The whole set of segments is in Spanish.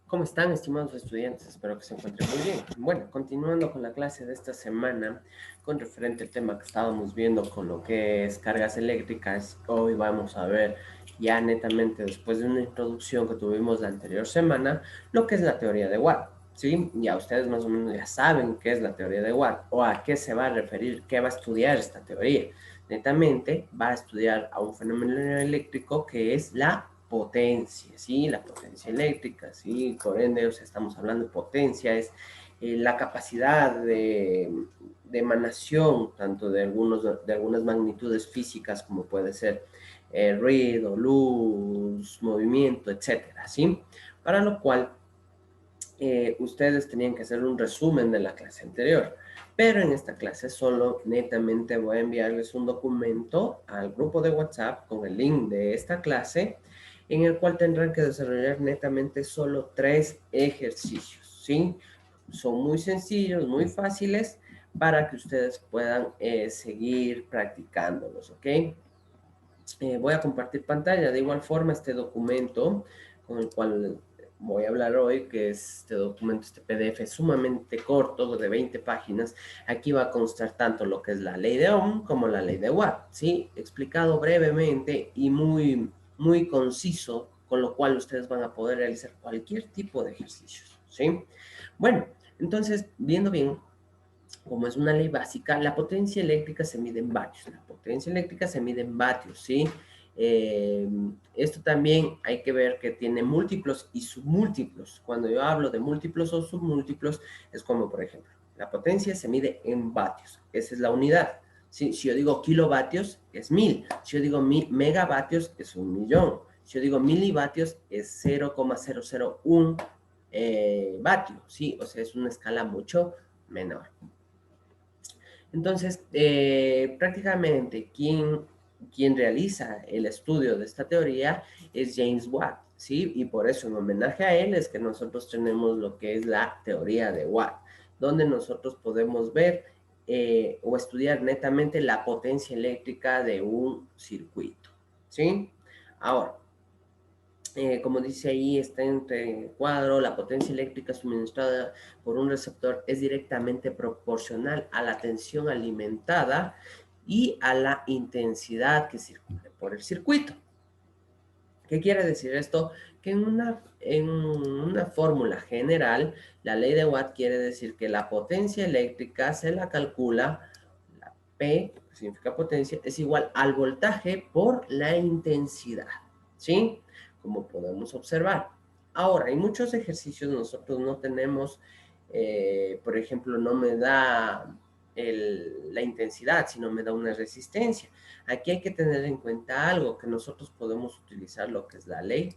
¿Cómo están, estimados estudiantes? Espero que se encuentren muy bien. Bueno, continuando con la clase de esta semana, con referente al tema que estábamos viendo con lo que es cargas eléctricas, hoy vamos a ver ya netamente, después de una introducción que tuvimos la anterior semana, lo que es la teoría de Watt. ¿Sí? Ya ustedes más o menos ya saben qué es la teoría de Watt o a qué se va a referir, qué va a estudiar esta teoría. Netamente va a estudiar a un fenómeno eléctrico que es la potencia, ¿sí? La potencia eléctrica, ¿sí? Por ende, o sea, estamos hablando de potencia, es la capacidad de emanación, tanto de algunas magnitudes físicas como puede ser ruido, luz, movimiento, etcétera, ¿sí? Para lo cual ustedes tenían que hacer un resumen de la clase anterior. Pero en esta clase solo netamente voy a enviarles un documento al grupo de WhatsApp con el link de esta clase en el cual tendrán que desarrollar netamente solo 3 ejercicios, ¿sí? Son muy sencillos, muy fáciles para que ustedes puedan seguir practicándolos, ¿ok? Voy a compartir pantalla. De igual forma, este documento con el cual voy a hablar hoy, que es este documento, este PDF sumamente corto, de 20 páginas, aquí va a constar tanto lo que es la ley de Ohm como la ley de Watt, ¿sí? Explicado brevemente y muy conciso, con lo cual ustedes van a poder realizar cualquier tipo de ejercicios, ¿sí? Bueno, entonces, viendo bien, como es una ley básica, la potencia eléctrica se mide en vatios. La potencia eléctrica se mide en vatios, ¿sí? Esto también hay que ver que tiene múltiplos y submúltiplos. Cuando yo hablo de múltiplos o submúltiplos, es como, por ejemplo, la potencia se mide en vatios. Esa es la unidad. ¿Sí? Si yo digo kilovatios, es 1000. Si yo digo megavatios, es 1.000.000. Si yo digo milivatios, es 0,001 vatio, ¿sí? O sea, es una escala mucho menor. Entonces, prácticamente quien realiza el estudio de esta teoría es James Watt, ¿sí? Y por eso en homenaje a él es que nosotros tenemos lo que es la teoría de Watt, donde nosotros podemos ver o estudiar netamente la potencia eléctrica de un circuito, ¿sí? Ahora, como dice ahí, está entre cuadro, la potencia eléctrica suministrada por un receptor es directamente proporcional a la tensión alimentada y a la intensidad que circula por el circuito. ¿Qué quiere decir esto? Que en una fórmula general, la ley de Watt quiere decir que la potencia eléctrica se la calcula, la P, que significa potencia, es igual al voltaje por la intensidad, ¿sí? Como podemos observar. Ahora, hay muchos ejercicios, nosotros no tenemos, por ejemplo, no me da la intensidad, sino me da una resistencia. Aquí hay que tener en cuenta algo, que nosotros podemos utilizar lo que es la ley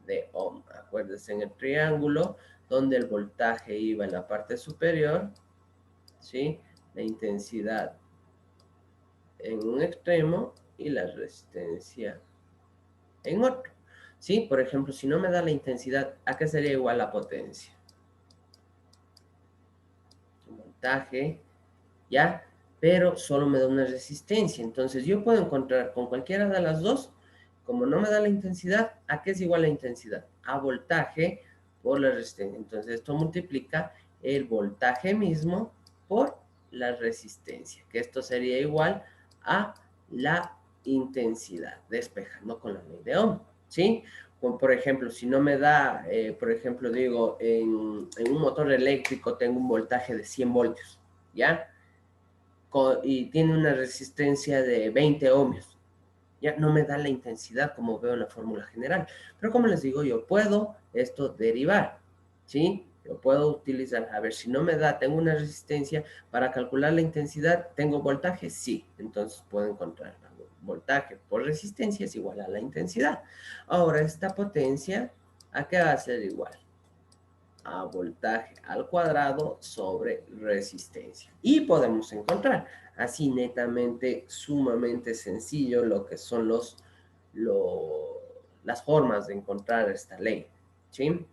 de Ohm. Acuérdense en el triángulo, donde el voltaje iba en la parte superior, ¿sí? La intensidad en un extremo y la resistencia en otro, ¿sí? Por ejemplo, si no me da la intensidad, ¿a qué sería igual la potencia? El voltaje, ¿ya? Pero solo me da una resistencia. Entonces yo puedo encontrar con cualquiera de las dos, como no me da la intensidad, ¿a qué es igual la intensidad? A voltaje por la resistencia. Entonces esto multiplica el voltaje mismo por la resistencia, que esto sería igual a la intensidad, despejando con la ley de Ohm, ¿sí? Como por ejemplo, si no me da, por ejemplo, digo, en un motor eléctrico tengo un voltaje de 100 voltios, ¿ya? Y tiene una resistencia de 20 ohmios. Ya no me da la intensidad como veo en la fórmula general. Pero como les digo, yo puedo esto derivar, ¿sí? Yo puedo utilizar, a ver, si no me da, tengo una resistencia, para calcular la intensidad, ¿tengo voltaje? Sí, entonces puedo encontrar voltaje por resistencia es igual a la intensidad. Ahora, esta potencia, ¿a qué va a ser igual? A voltaje al cuadrado sobre resistencia. Y podemos encontrar así netamente, sumamente sencillo lo que son las formas de encontrar esta ley, ¿sí?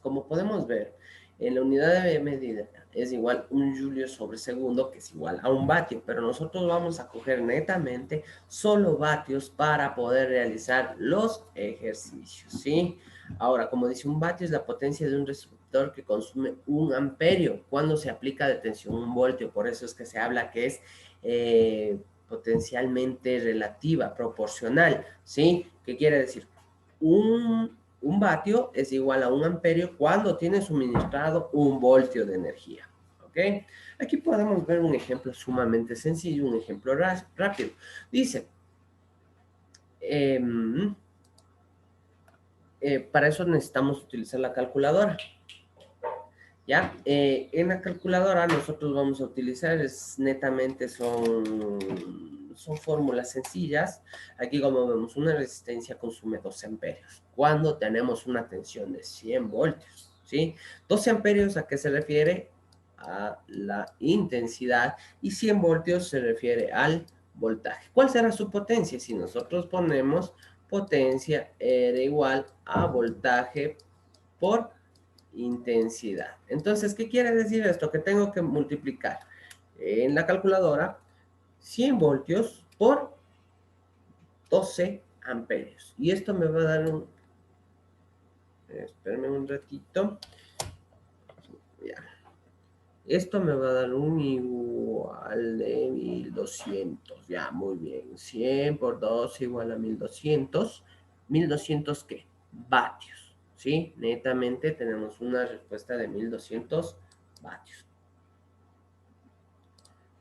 Como podemos ver, En la unidad de medida es igual un julio sobre segundo, que es igual a un vatio, pero nosotros vamos a coger netamente solo vatios para poder realizar los ejercicios, ¿sí? Ahora, como dice, un vatio es la potencia de un receptor que consume un amperio cuando se aplica de tensión un voltio. Por eso es que se habla que es potencialmente relativa, proporcional, ¿sí? ¿Qué quiere decir? Un vatio es igual a un amperio cuando tiene suministrado un voltio de energía. ¿Ok? Aquí podemos ver un ejemplo sumamente sencillo, un ejemplo rápido. Dice, para eso necesitamos utilizar la calculadora. ¿Ya? En la calculadora nosotros vamos a utilizar, netamente son fórmulas sencillas. Aquí como vemos, una resistencia consume 12 amperios cuando tenemos una tensión de 100 voltios, ¿sí? 12 amperios, ¿a qué se refiere? A la intensidad, y 100 voltios se refiere al voltaje. ¿Cuál será su potencia? Si nosotros ponemos potencia era igual a voltaje por intensidad. Entonces, ¿qué quiere decir esto? Que tengo que multiplicar en la calculadora 100 voltios por 12 amperios. Y esto me va a dar un... Espérame un ratito. Ya. Esto me va a dar un igual de 1200. Ya, muy bien. 100 por 12 igual a 1200. ¿1200 qué? Vatios. ¿Sí? Netamente tenemos una respuesta de 1200 vatios.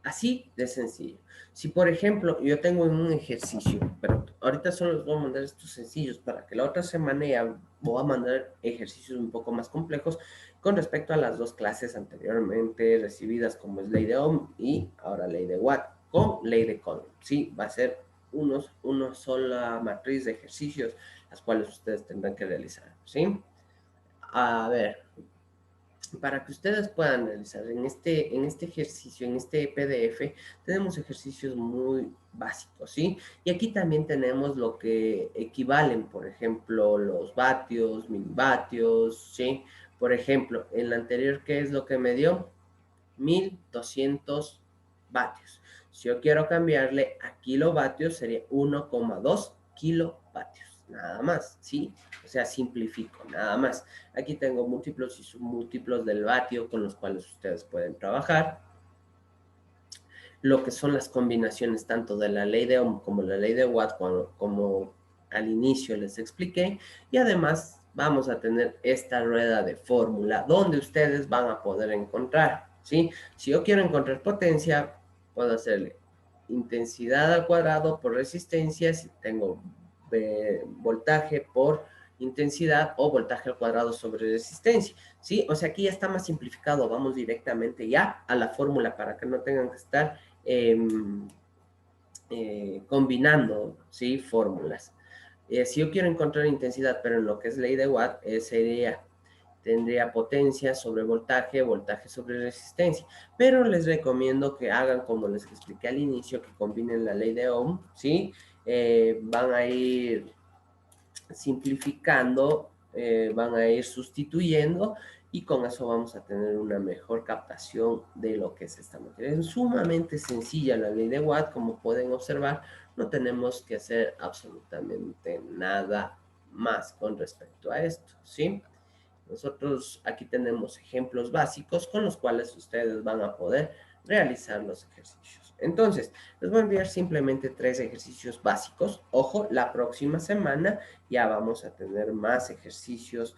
Así de sencillo. Si, por ejemplo, yo tengo un ejercicio, pero ahorita solo les voy a mandar estos sencillos para que la otra semana ya voy a mandar ejercicios un poco más complejos con respecto a las dos clases anteriormente recibidas, como es ley de Ohm y ahora ley de Watt, con ley de Coulomb. Sí, va a ser una sola matriz de ejercicios, las cuales ustedes tendrán que realizar. ¿Sí? A ver, para que ustedes puedan realizar en este ejercicio, en este PDF, tenemos ejercicios muy básicos, ¿sí? Y aquí también tenemos lo que equivalen, por ejemplo, los vatios, milivatios, ¿sí? Por ejemplo, en la anterior, ¿qué es lo que me dio? 1200 vatios. Si yo quiero cambiarle a kilovatios, sería 1,2 kilovatios, nada más, ¿sí? O sea, simplifico, nada más. Aquí tengo múltiplos y submúltiplos del vatio con los cuales ustedes pueden trabajar. Lo que son las combinaciones tanto de la ley de Ohm como la ley de Watt, como al inicio les expliqué. Y además vamos a tener esta rueda de fórmula donde ustedes van a poder encontrar, ¿sí? Si yo quiero encontrar potencia, puedo hacerle intensidad al cuadrado por resistencia, si tengo voltaje por intensidad, o voltaje al cuadrado sobre resistencia, ¿sí? O sea, aquí ya está más simplificado, vamos directamente ya a la fórmula para que no tengan que estar combinando, ¿sí? Fórmulas. Si yo quiero encontrar intensidad, pero en lo que es ley de Watt, tendría potencia sobre voltaje, voltaje sobre resistencia. Pero les recomiendo que hagan como les expliqué al inicio, que combinen la ley de Ohm, ¿sí? Van a ir simplificando, van a ir sustituyendo, y con eso vamos a tener una mejor captación de lo que es esta materia. Es sumamente sencilla la ley de Watt, como pueden observar, no tenemos que hacer absolutamente nada más con respecto a esto, ¿sí? Nosotros aquí tenemos ejemplos básicos con los cuales ustedes van a poder realizar los ejercicios. Entonces, les voy a enviar simplemente 3 ejercicios básicos. Ojo, la próxima semana ya vamos a tener más ejercicios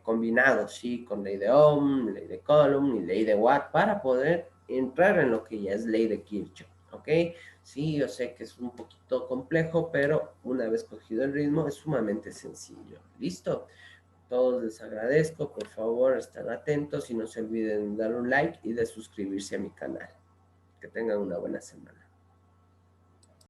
combinados, ¿sí? Con ley de Ohm, ley de Coulomb y ley de Watt, para poder entrar en lo que ya es ley de Kirchhoff, ¿ok? Sí, yo sé que es un poquito complejo, pero una vez cogido el ritmo es sumamente sencillo. ¿Listo? Todos les agradezco, por favor, estar atentos y no se olviden de dar un like y de suscribirse a mi canal. Que tengan una buena semana.